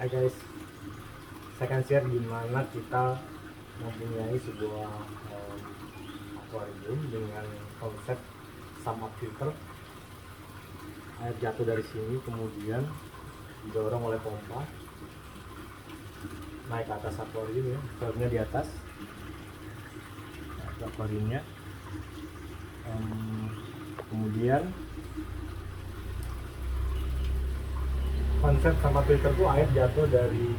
Hai guys, saya akan share gimana kita mempunyai sebuah akuarium dengan konsep sump up filter. Air jatuh dari sini kemudian didorong oleh pompa naik ke atas akuarium ya, filternya di atas akuariumnya. Kemudian konsep sama filter itu air jatuh dari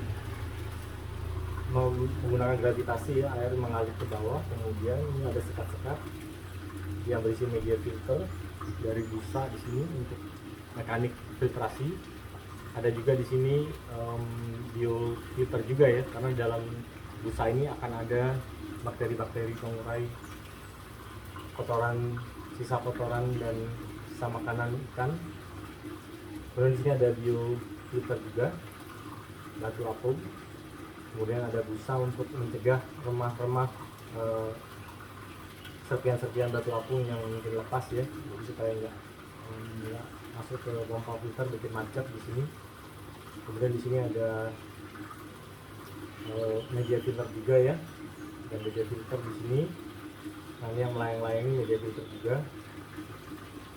menggunakan gravitasi ya, air mengalir ke bawah. Kemudian ini ada sekat-sekat yang berisi media filter dari busa di sini untuk mekanik filtrasi. Ada juga di sini biofilter juga ya, karena di dalam busa ini akan ada bakteri-bakteri pengurai kotoran, sisa kotoran dan sisa makanan ikan. Kemudian di sini ada biofilter juga, batu apung. Kemudian ada busa untuk mencegah remah-remah serpian-serpian batu apung yang mungkin lepas ya, jadi supaya nggak masuk ke pompa filter, bikin macet di sini. Kemudian di sini ada media filter juga ya, dan media filter di sini. Nah, ini yang melayang-layang ini media filter juga.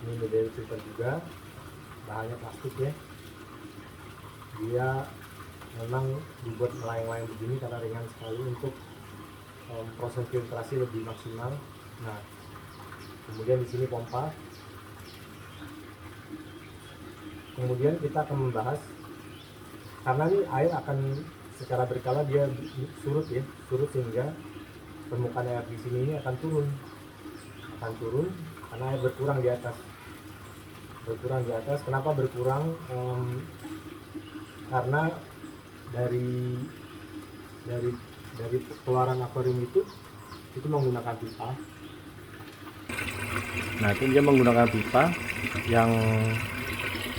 Ini media filter juga, bahannya plastik ya. Dia memang dibuat melayang-layang begini karena ringan sekali untuk proses filtrasi lebih maksimal. Nah, kemudian di sini pompa. Kemudian kita akan membahas, karena ini air akan secara berkala dia surut ya, surut sehingga permukaan air di sini ini akan turun karena air berkurang di atas. Kenapa berkurang? Karena dari keluaran akuarium itu menggunakan pipa. Nah, itu dia menggunakan pipa yang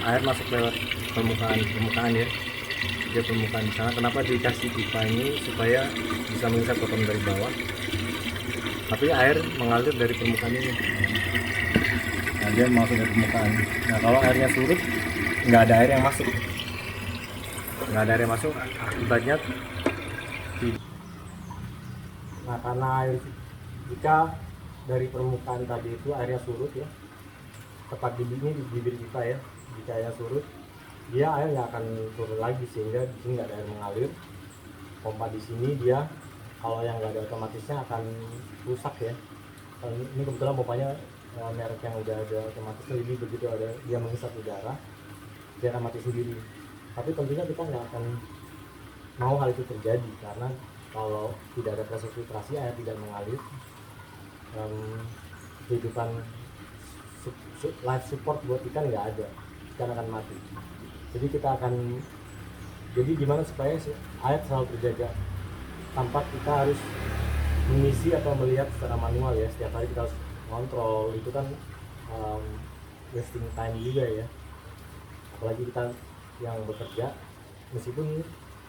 air masuk lewat permukaan ya. Dia permukaan di sana. Kenapa dikasih pipa ini? Supaya bisa menghisap kotoran dari bawah, tapi air mengalir dari permukaan ini. Nah, dia masuk dari permukaan. Nah, kalau airnya surut, nggak ada air yang masuk. Akibatnya. Nah, karena air, jika dari permukaan tadi itu airnya surut ya, tepat di bibir pipa ya, jika airnya surut, dia air nggak akan turun lagi, sehingga di sini nggak ada air mengalir. Pompa di sini dia, kalau yang nggak ada otomatisnya akan rusak ya. Ini kebetulan pompanya merek yang udah ada otomatisnya, jadi begitu ada dia menghisap udara, dia akan mati sendiri. Tapi tentunya kita nggak akan mau hal itu terjadi, karena kalau tidak ada proses filtrasi, air tidak mengalir, kehidupan life support buat ikan nggak ada, ikan akan mati. Jadi gimana supaya air selalu terjaga tanpa kita harus mengisi atau melihat secara manual ya. Setiap hari kita harus kontrol, itu kan wasting time juga ya, apalagi kita yang bekerja, meskipun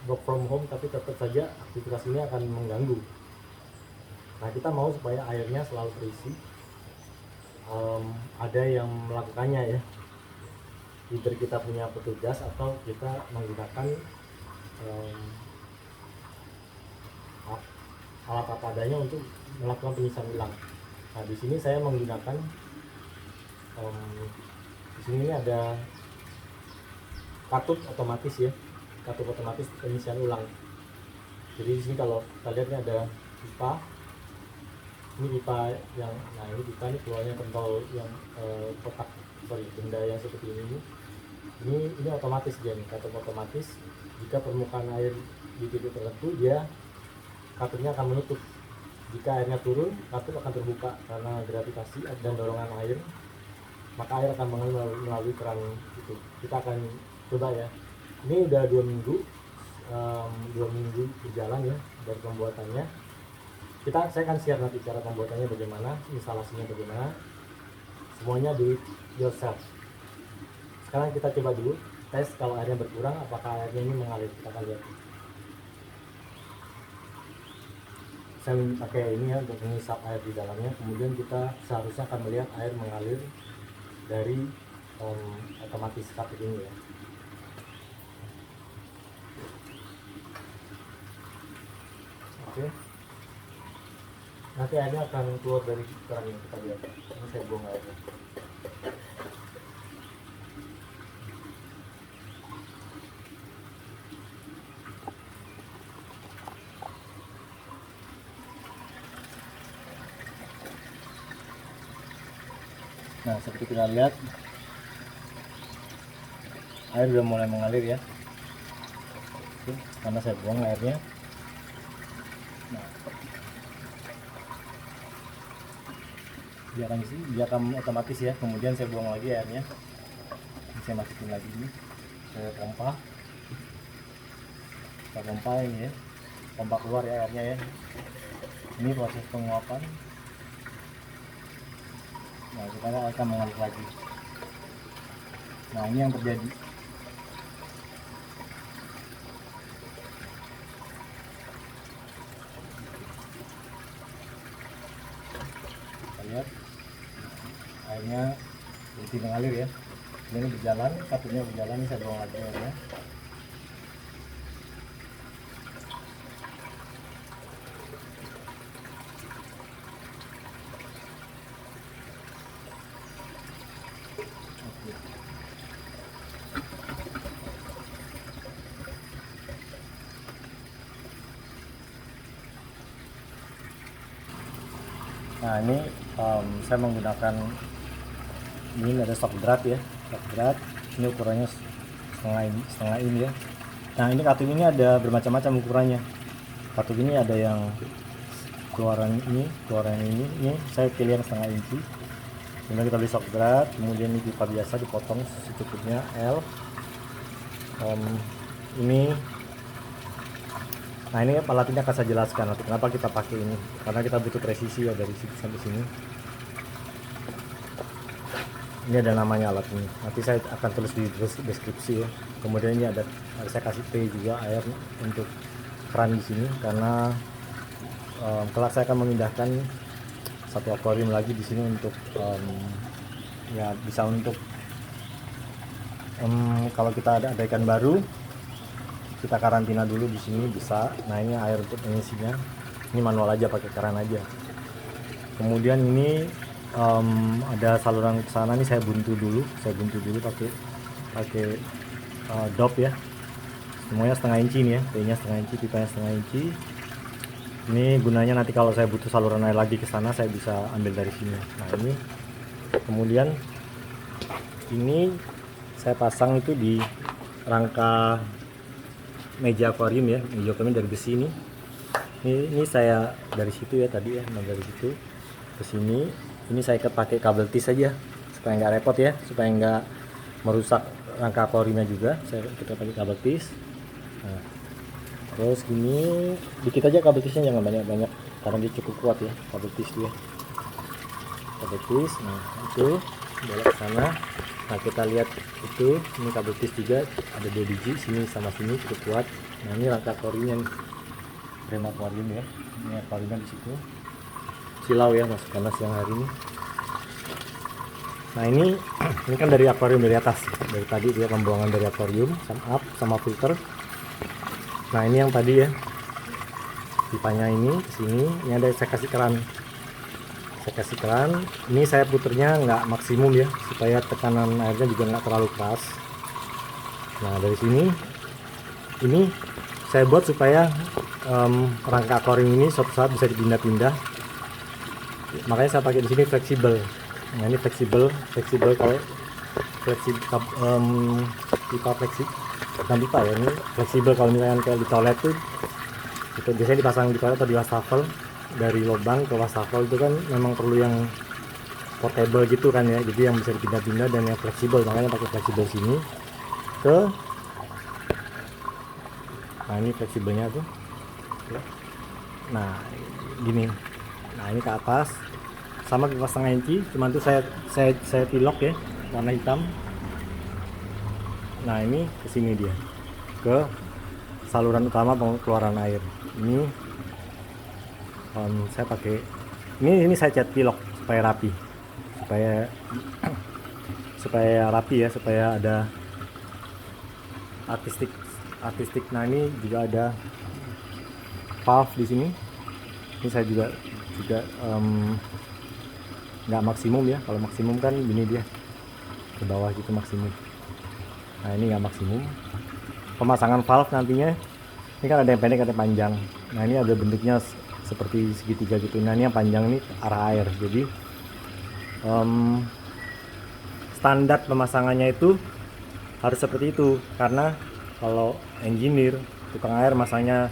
work from home, tapi tetap saja aktivitas ini akan mengganggu. Nah, kita mau supaya airnya selalu terisi. Ada yang melakukannya ya, either kita punya petugas atau kita menggunakan alat apa adanya untuk melakukan penyisian ulang. Nah, di sini saya menggunakan di sini ada katup otomatis ya, katup otomatis penyisian ulang. Jadi di sini kalau kita lihat ini ada pipa. Ini pipa yang, nah ini pipa ini keluarnya pentol yang benda yang seperti ini. Ini otomatis dia nih, katup otomatis. Jika permukaan air di titik tertentu, dia katupnya akan menutup. Jika airnya turun, katup akan terbuka karena gravitasi dan dorongan air, maka air akan mengalir melalui keran itu. Kita akan coba ya. Ini udah 2 minggu berjalan ya dari pembuatannya. Saya akan share nanti cara pembuatannya bagaimana, instalasinya bagaimana, semuanya do it yourself. Sekarang kita coba dulu tes kalau airnya berkurang, apakah airnya ini mengalir. Kita akan lihat. Saya pakai ini ya untuk menghisap air di dalamnya. Kemudian kita seharusnya akan melihat air mengalir dari otomatis katup ini ya. Oke. Nanti airnya akan keluar dari keran yang kita lihat. Ini saya buang airnya. Nah, seperti kita lihat, air sudah mulai mengalir ya. Oke, karena saya buang airnya. Nah, dia akan otomatis ya. Kemudian saya buang lagi airnya. Ini saya masukin lagi ini. Saya pompa. Kita pompa ini ya. Pompa keluar ya airnya ya. Ini proses penguapan. Nah, kita akan mengalir lagi. Nah, ini yang terjadi. Kita lihat airnya berhenti mengalir ya. Ini berjalan, satunya berjalan, ini saya buang lagi airnya. Nah, ini saya menggunakan, ini ada stok berat ya, stok berat. Ini ukurannya setengah ini ya. Nah, ini kartu ini ada bermacam-macam ukurannya. Kartu ini ada yang keluaran ini saya pilih yang setengah inci. Kemudian kita beli stok berat, kemudian ini pipa biasa dipotong secukupnya L. Nah, ini alat ini akan saya jelaskan nanti kenapa kita pakai ini, karena kita butuh presisi ya dari sini sampai sini. Ini ada namanya alat ini, nanti saya akan tulis di deskripsi ya. Kemudian ini ada saya kasih T juga air untuk keran di sini, karena kelak saya akan memindahkan satu akuarium lagi di sini untuk ya bisa untuk kalau kita ada ikan baru kita karantina dulu di sini bisa. Nah, ini air untuk mengisinya, ini manual aja pakai keran aja. Kemudian ini ada saluran ke sana, ini saya buntu dulu pakai dop ya, semuanya setengah inci nih ya, T-nya setengah inci, pipanya setengah inci. Ini gunanya nanti kalau saya butuh saluran air lagi ke sana saya bisa ambil dari sini. Nah, ini kemudian ini saya pasang itu di rangka meja akuarium ya, meja akuarium dari besi ini. Ini saya dari situ ya tadi ya, dari situ ke sini. Ini saya pakai kabel tis aja supaya nggak repot ya, supaya nggak merusak rangka akuariumnya juga. Kita pakai kabel tis. Nah, terus gini dikit aja kabel tisnya, jangan banyak-banyak karena dia cukup kuat ya kabel tis dia. Kabel tis, nah itu belok ke sana. Nah, kita lihat itu, ini kabel tis juga ada 2 biji, sini sama sini cukup kuat. Nah, ini rangka akuariumnya, frame akuarium ya. Ini akuariumnya di situ. Silau ya mas, karena siang hari ini. Nah, ini kan dari akuarium dari atas, dari tadi dia pembuangan dari akuarium sama filter. Nah, ini yang tadi ya, pipanya ini ke sini. Ini ada saya kasih keran. Ini saya puternya nggak maksimum ya, supaya tekanan airnya juga nggak terlalu keras. Nah, dari sini ini saya buat supaya rangka akuarium ini suatu saat bisa dipindah-pindah, makanya saya pakai di sini fleksibel. Nah, ini fleksibel kalau pipa pipa ya, ini fleksibel. Kalau misalnya kayak di toilet tuh itu biasanya dipasang di toilet atau di wastafel, dari lubang ke wastafel itu kan memang perlu yang portable gitu kan ya, jadi yang bisa dipindah-pindah dan yang fleksibel, makanya pakai fleksibel sini ke. Nah, ini fleksibelnya tuh. Nah, gini. Nah, ini ke atas sama pipa setengah inci, cuman tuh saya pilok ya, warna hitam. Nah, ini ke sini dia, ke saluran utama pengeluaran air. Ini saya pakai ini saya cat pilok supaya rapi, supaya rapi ya, supaya ada artistik. Nah, ini juga ada valve di sini Ini saya juga nggak maksimum ya. Kalau maksimum kan gini dia ke bawah gitu maksimum. Nah ini nggak maksimum. Pemasangan valve nantinya ini kan ada yang pendek ada yang panjang. Nah ini ada bentuknya seperti segitiga gitu. Nah ini yang panjang ini arah air. Jadi standar pemasangannya itu harus seperti itu, karena kalau engineer tukang air masangnya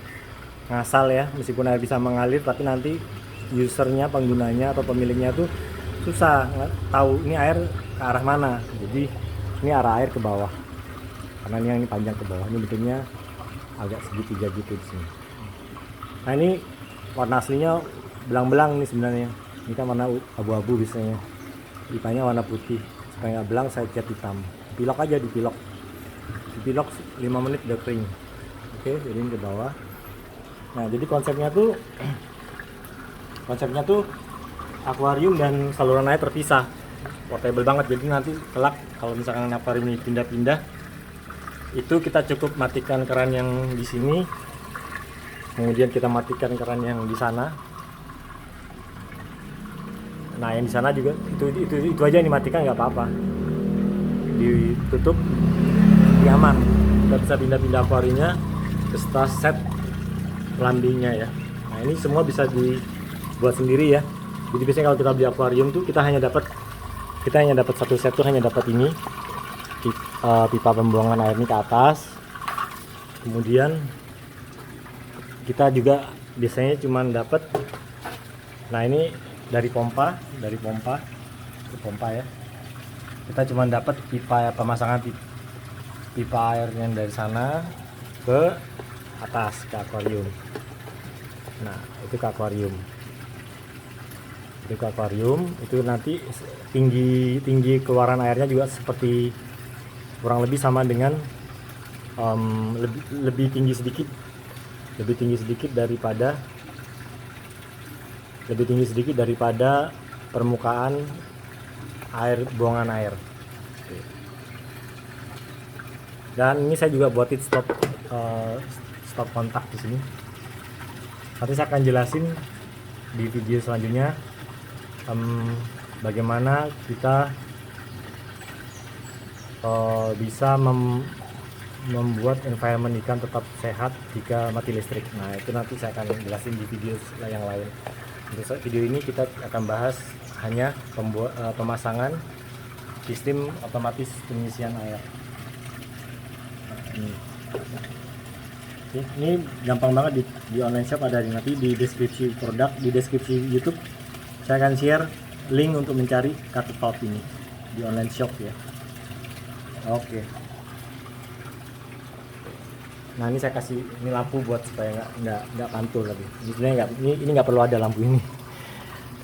ngasal ya, meskipun air bisa mengalir tapi nanti usernya, penggunanya atau pemiliknya tuh susah tahu ini air ke arah mana. Jadi ini arah air ke bawah, karena ini yang ini panjang ke bawah. Ini bentuknya agak segitiga gitu di sini. Nah ini warna aslinya belang-belang nih sebenarnya. Ini kan warna abu-abu biasanya. Pipanya warna putih. Supaya nggak belang saya cat hitam. Pilok aja, dipilok 5 menit udah kering. Oke, jadi ini ke bawah. Nah jadi konsepnya tuh akuarium dan saluran air terpisah, portable banget. Jadi nanti kelak kalau misalkan akuarium ini pindah-pindah, itu kita cukup matikan keran yang di sini, kemudian kita matikan keran yang di sana. Nah yang di sana juga itu aja yang dimatikan, nggak apa-apa, ditutup, nyaman. Kita bisa pindah-pindah akuariumnya ke set lambingnya ya. Nah ini semua bisa dibuat sendiri ya. Jadi biasanya kalau kita beli akuarium tuh kita hanya dapat satu set tuh hanya dapat ini pipa pembuangan air ini ke atas. Kemudian kita juga biasanya cuma dapat, nah ini dari pompa ke pompa ya. Kita cuma dapat pipa pemasangan pipa air yang dari sana ke atas ke akuarium. Nah itu ke akuarium. Itu nanti tinggi keluaran airnya juga seperti kurang lebih sama dengan lebih tinggi sedikit daripada permukaan air, buangan air. Dan ini saya juga buatin stop kontak di sini. Nanti saya akan jelasin di video selanjutnya bagaimana kita bisa membuat environment ikan tetap sehat jika mati listrik. Nah itu nanti saya akan jelasin di video yang lain. Untuk video ini kita akan bahas hanya pemasangan sistem otomatis pengisian air. Ini gampang banget di online shop, ada nanti di deskripsi produk, di deskripsi YouTube saya akan share link untuk mencari kartu valve ini di online shop ya. Oke. Nah ini saya kasih ini lampu buat supaya nggak pantul lagi. Ini sebenarnya ini nggak perlu ada lampu ini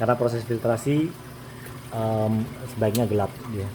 karena proses filtrasi sebaiknya gelap dia.